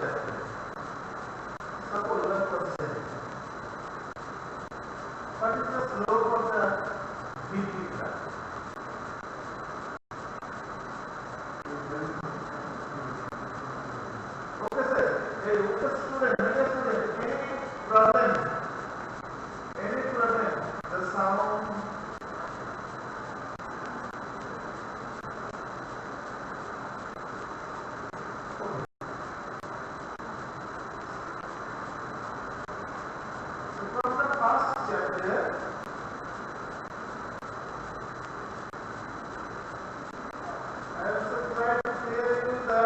chapter. Suppose 1%. What is the slope of the BP curve? Okay, sir. Hey, okay, student, dear student, any problem, the sound. So from the first chapter, I also tried to clear you the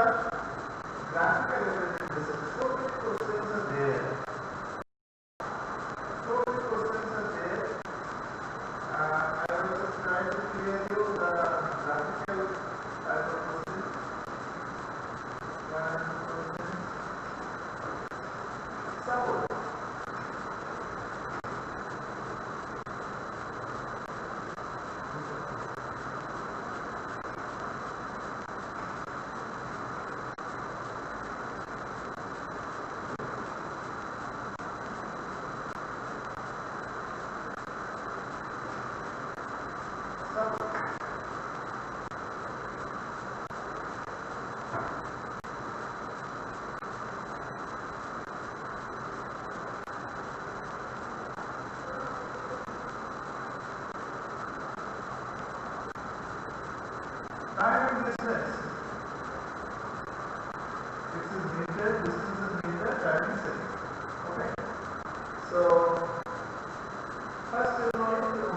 graphical representation. So many questions are there. So many questions are there. I also tried to clear you the graphical type of questions. Suppose time and distance. This is meter, distance is meter, time is second. Okay. So first you know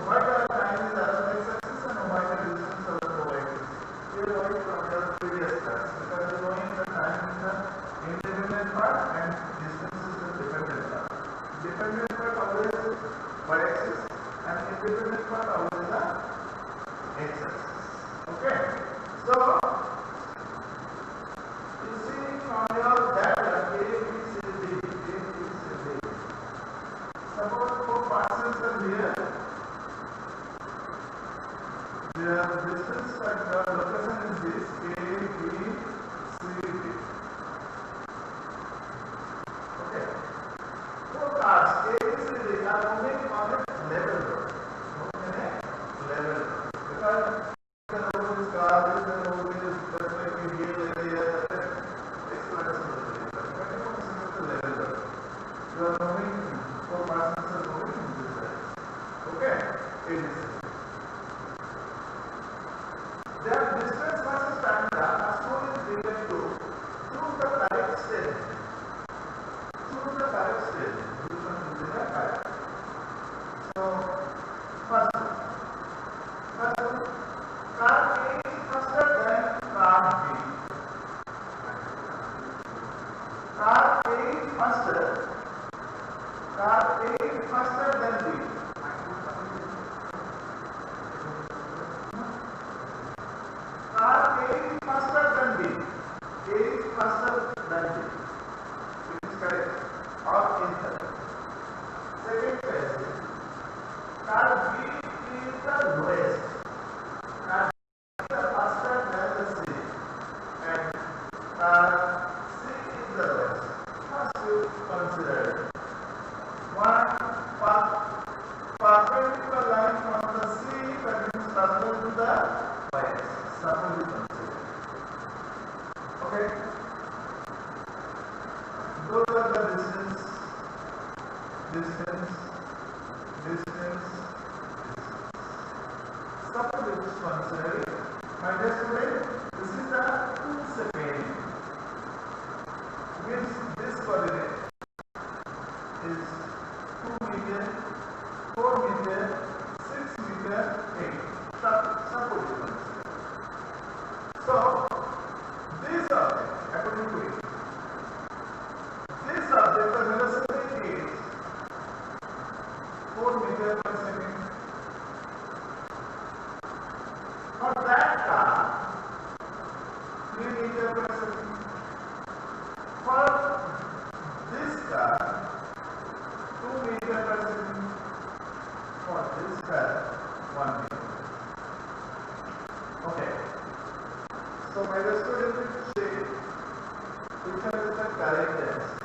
what the time is around x-axis and what the distance around the y-axis. You know it from your previous class because you know the time is the independent part and distance is the dependent part. Dependent part always y-axis and independent part always the x-axis. Okay. So, you see from your data ABCD. Suppose 4 parcels are here. Their distance at the location is this A, B, C, D. Okay. 4 cars A, B, C, D are moving on a level road. Moving on a level road. Because the road is cars, the road is just like a hill area, explanation of the level road. You are moving, 4 parcels are moving in this direction. Okay? It is. Their distance versus time are shown in figure 2 through the correct stage. Through the correct stage. You can use the correct. So, first one, car A is faster than car B. Car A is faster. Car A is faster than B. Car A is faster than B. A is faster than B. It is correct or incorrect. Second question. Car B is the lowest. Car B is the faster than the C. And car C is the lowest. First you consider one perpendicular line from the C that is parallel to the y-axis. Suppose you consider. Okay. Those are the distance. Suppose you consider, my dear student, this is the 2 second. Means this coordinate is 2 meter, 4 meter, 6 meter, 8. Suppose you consider. So, this object, according to it, this object, the velocity is 4 meter per second. For that car, 3 meter per second. For this car, 2 meter per second. correct answer.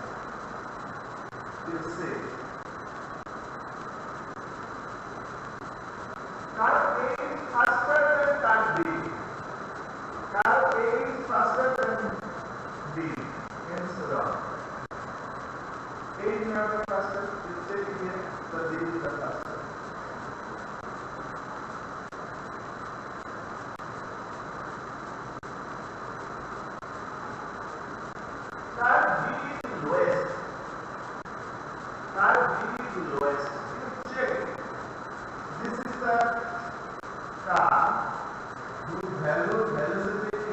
You see, car A is faster than car B. Car A is faster than B. Hence wrong. A is not the faster. You check here, the B is the faster. Car B is lowest. Car B is lowest. You check. This is the car whose velocity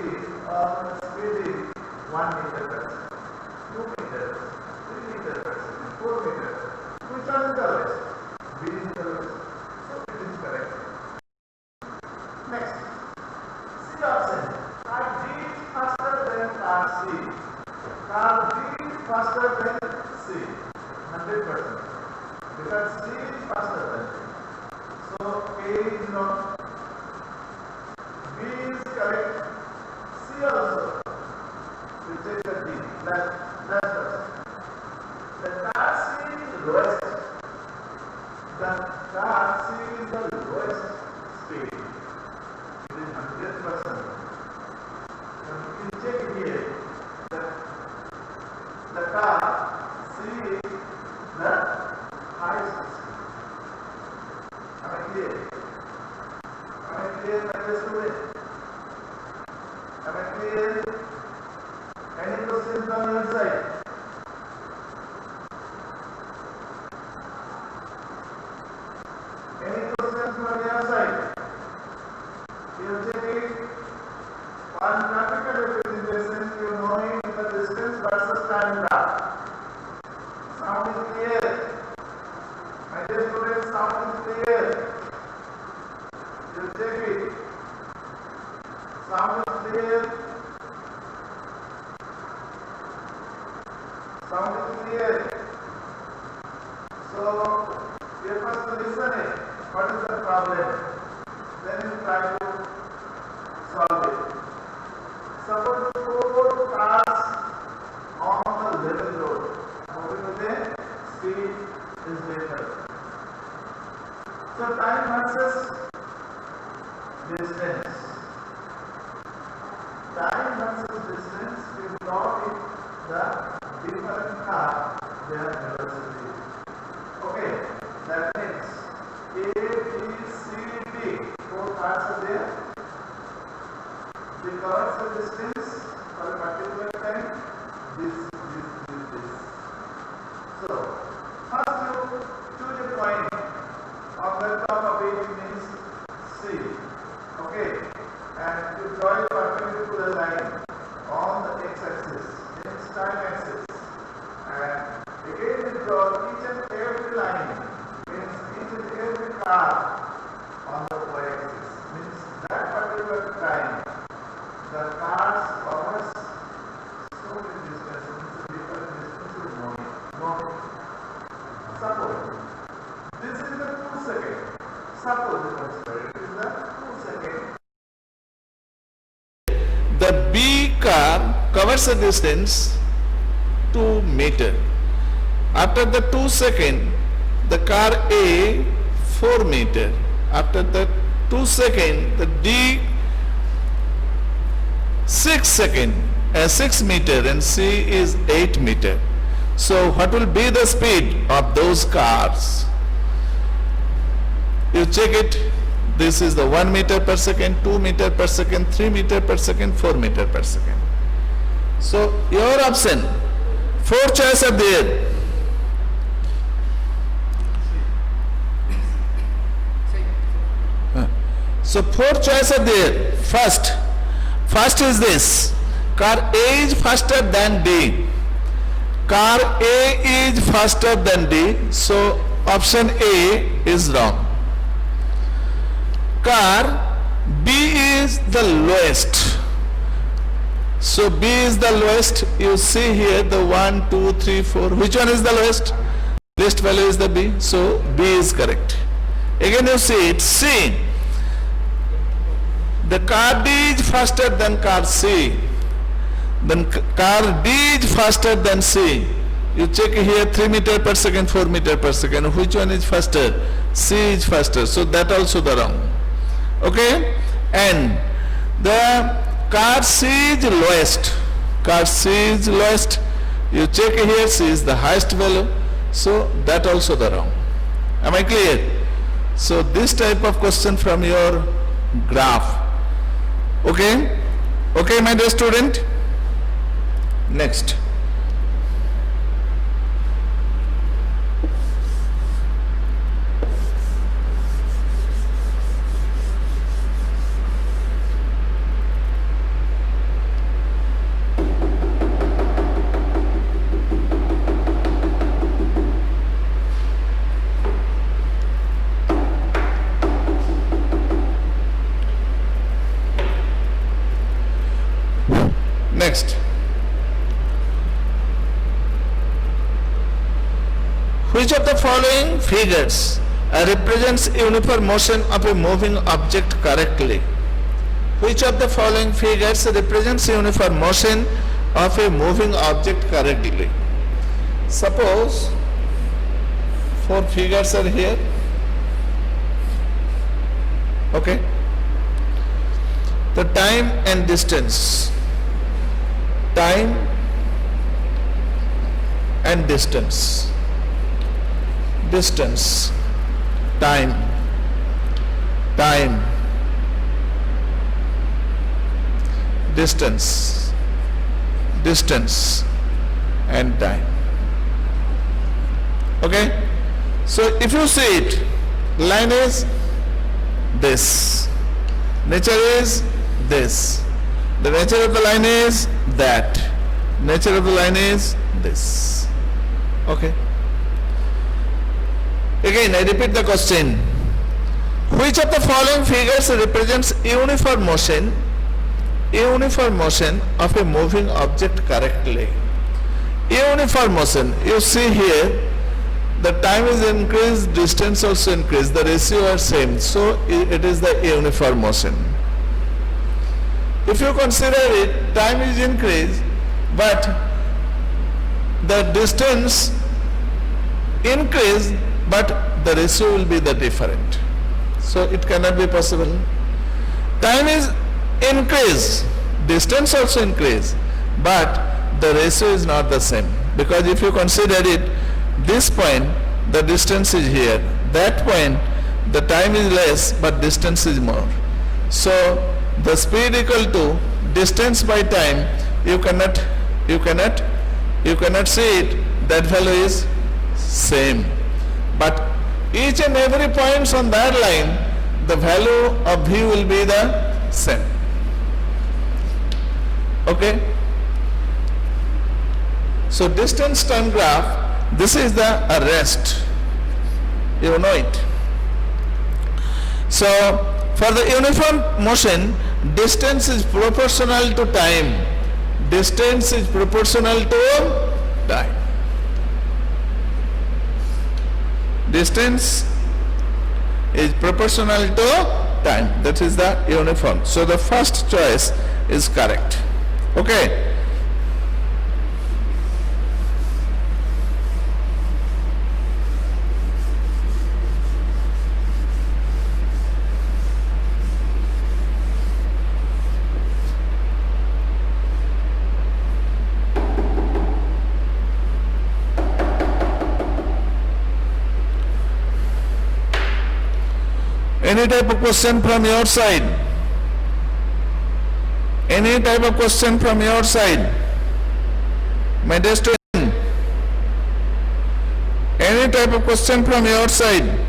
is or speed is 1 meter per second, 2 meters, 3 meters per second, 4 meters. Which one is the lowest? B is the lowest. So it is correct. Next, C option. Car D is faster than car C. Car D is faster than C, 100%. Because C is faster than D. So A is not. B is correct. C also. We take the D. Last option. The car C is lowest. The car C is the lowest speed. It is 100%. And you check here. The car C is the highest speed. Am I clear? Am I clear, my dear student? Am I clear? Any questions from your side? Any questions from your side? You check it. On graphical representation, you know it the distance versus time graph. Sound is clear? My dear students, sound is clear? You check it. Sound is clear? Sound is clear? So, you first listen it. What is the problem? Then you try to solve it. Suppose 4 cars on the level road. Moving with the speed is better. So time versus distance. Time versus distance, we plot it the different car, their velocity. Okay, that means A, B, C, D, 4 cars are there. We cover the distance for a particular time. This. So, first you choose a point on the top of it means C. Okay, and you draw a perpendicular line on the x-axis, means time axis, and again you draw each and every line, means each and every car on the y-axis, means that particular time the cars covers so many distances, different distances, no. Suppose this is the 2 second. Suppose it is the 2 second. The B car covers a distance 2 meter. After the 2 second, the car A 4 meter. After the 2 second, the D 6 meter and C is 8 meter. So what will be the speed of those cars? You check it. This is the 1 meter per second, 2 meter per second, 3 meter per second, 4 meter per second. So your option, 4 choices are there. So 4 choices are there. First is this. Car A is faster than D. Car A is faster than D. So option A is wrong. Car B is the lowest. So B is the lowest. You see here the 1, 2, 3, 4. Which one is the lowest? Lowest value is the B. So B is correct. Again you see it. C. The car D is faster than car C. then car D is faster than C. You check here 3 meter per second, 4 meter per second. Which one is faster? C is faster. So that also the wrong. Okay? And the car C is lowest. Car C is lowest. You check here, C is the highest value. So that also the wrong. Am I clear? So this type of question from your graph. Okay? Okay, my dear student? Next. Next. Which of the following figures represents uniform motion of a moving object correctly? Which of the following figures represents uniform motion of a moving object correctly? Suppose 4 figures are here. Okay. The time and distance. Time and distance. Distance, time, time, distance, distance and time. Okay? So if you see it, line is this, nature is this, the nature of the line is that, nature of the line is this. Okay? Again, I repeat the question. Which of the following figures represents uniform motion of a moving object correctly? Uniform motion. You see here, the time is increased, distance also increased, the ratio are same. So it is the uniform motion. If you consider it, time is increased, but the distance increased, but the ratio will be the different. So it cannot be possible. Time is increased, distance also increased, but the ratio is not the same. Because if you consider it, this point, the distance is here. That point, the time is less, but distance is more. So the speed equal to distance by time, you cannot see it, that value is same. But each and every points on that line, the value of v will be the same. Okay? So distance time graph, this is the rest. You know it. So for the uniform motion, distance is proportional to time. Distance is proportional to time. Distance is proportional to time. That is the uniform. So the first choice is correct. Okay. Any type of question from your side? Any type of question from your side? My dear student, any type of question from your side?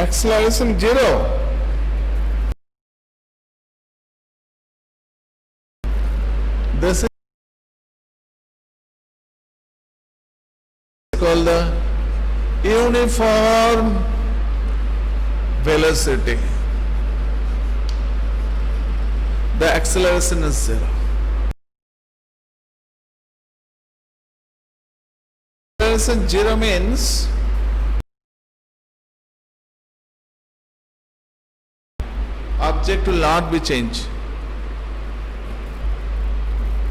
acceleration 0. This is called the uniform velocity. The acceleration is 0. Acceleration 0 means object will not be changed.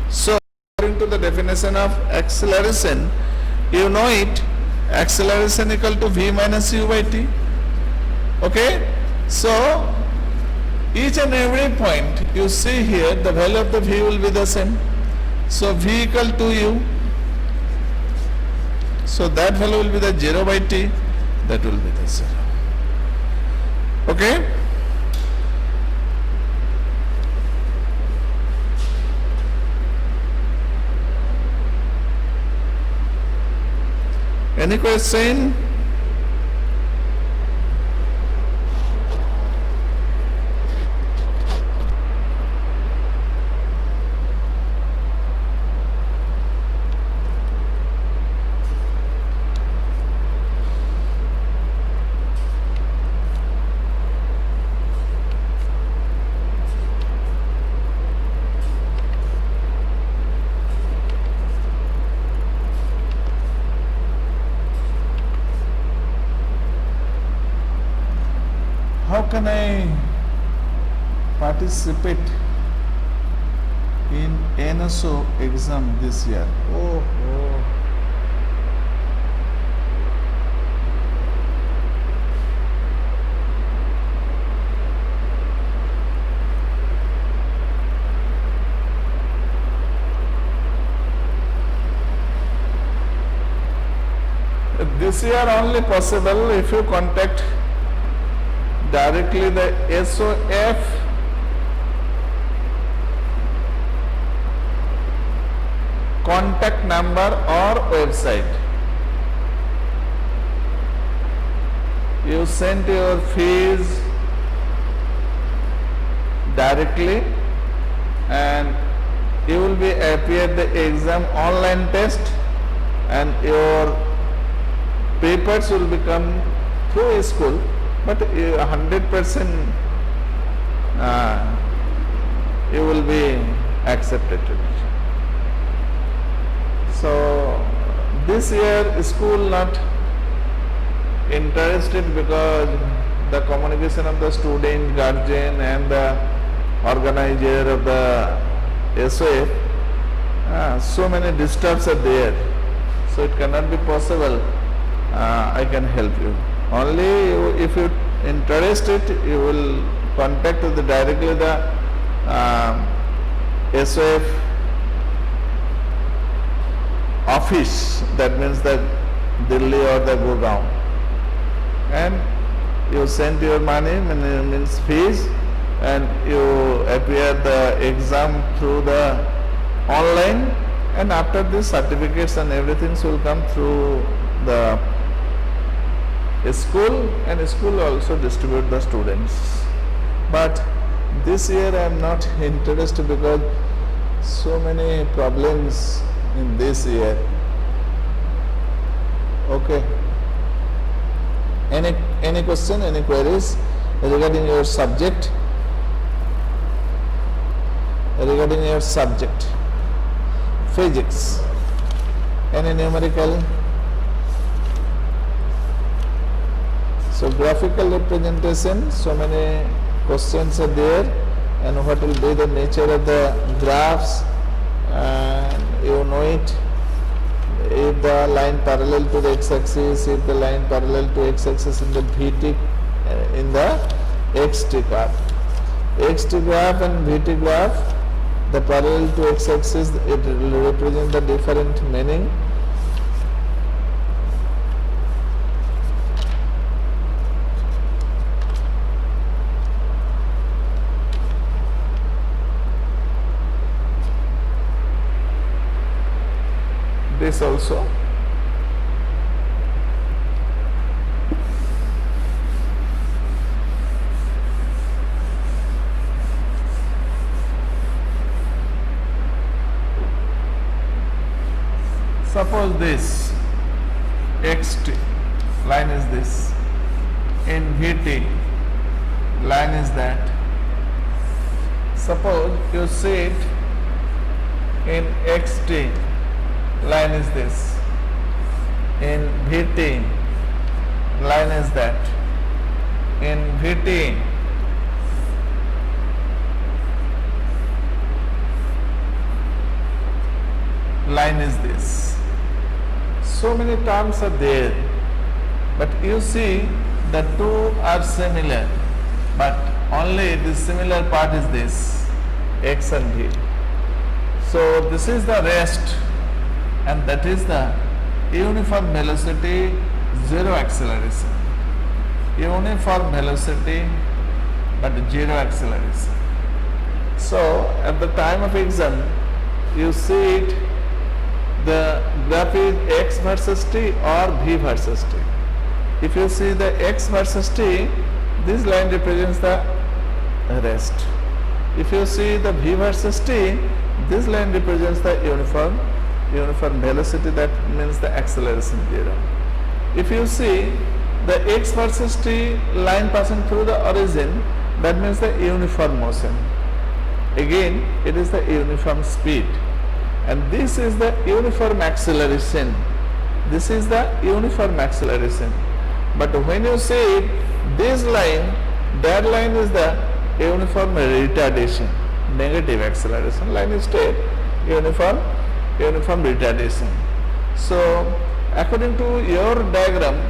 So according to the definition of acceleration, you know it, acceleration equal to v minus u by t. Okay, so each and every point you see here, the value of the v will be the same. So v equal to u, so that value will be the 0 by t, that will be the 0. Okay. Any question? How can I participate in NSO exam this year? Oh. This year only possible if you contact directly the SOF contact number or website. You send your fees directly and you will be appear the exam online test and your papers will become through a school. But 100% you will be accepted to it. So this year school not interested because the communication of the student, guardian and the organizer of the SOF, so many disturbs are there. So it cannot be possible. I can help you. Only if you interested, you will contact directly the SOF office, that means the Delhi or the Gurgaon, and you send your money, means fees, and you appear the exam through the online, and after this certificates and everything will come through the school, and school also distribute the students. But this year I am not interested because so many problems in this year. Okay. Any question, any queries regarding your subject? Regarding your subject, physics, any numerical? So graphical representation, so many questions are there, and what will be the nature of the graphs, and you know it. If the line parallel to the x-axis, if the line parallel to x-axis in the VT, in the xt graph. xt graph and VT graph, the parallel to x-axis, it will represent the different meaning. This also. Suppose this xt line is this, in Vt line is that. Suppose you see it in xt line is this, in Vt line is that, in Vt line is this. So many terms are there, but you see the two are similar, but only the similar part is this, x and v. So this is the rest, and that is the uniform velocity, zero acceleration. Uniform velocity but zero acceleration. So at the time of exam you see it, the graph is x versus t or v versus t. If you see the x versus t, this line represents the rest. If you see the v versus t, this line represents the uniform velocity, that means the acceleration zero. If you see the x versus t line passing through the origin, that means the uniform motion. Again, it is the uniform speed. And this is the uniform acceleration. This is the uniform acceleration. But when you see this line, that line is the uniform retardation, negative acceleration. Line is straight, uniform retardation. So according to your diagram,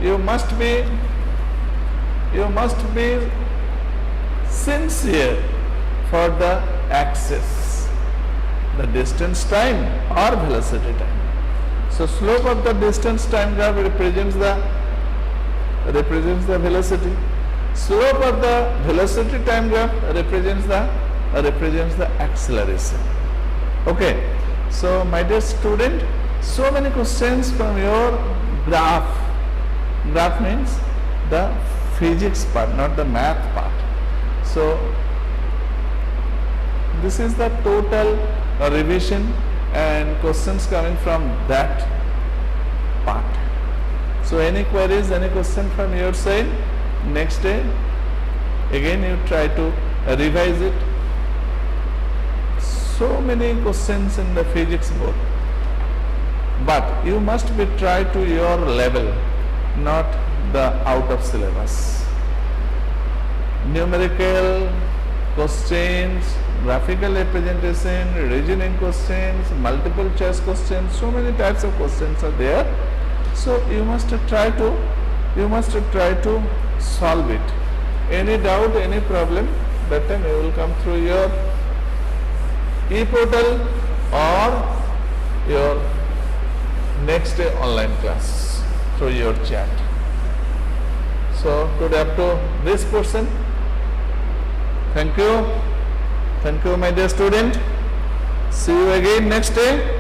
you must be sincere for the axis, the distance time or velocity time. So slope of the distance time graph represents the velocity. Slope of the velocity time graph represents the acceleration. Okay. So my dear student, so many questions from your graph. Graph means the physics part, not the math part. So this is the total revision and questions coming from that part. So any queries, any question from your side? Next day again you try to revise it. So many questions in the physics book, but you must be try to your level, not the out of syllabus. Numerical questions, graphical representation, reasoning questions, multiple choice questions, so many types of questions are there. So you must try to solve it. Any doubt, any problem, that time you will come through your e-portal or your next day online class through your chat. So today up to this portion. Thank you my dear student. See you again next day.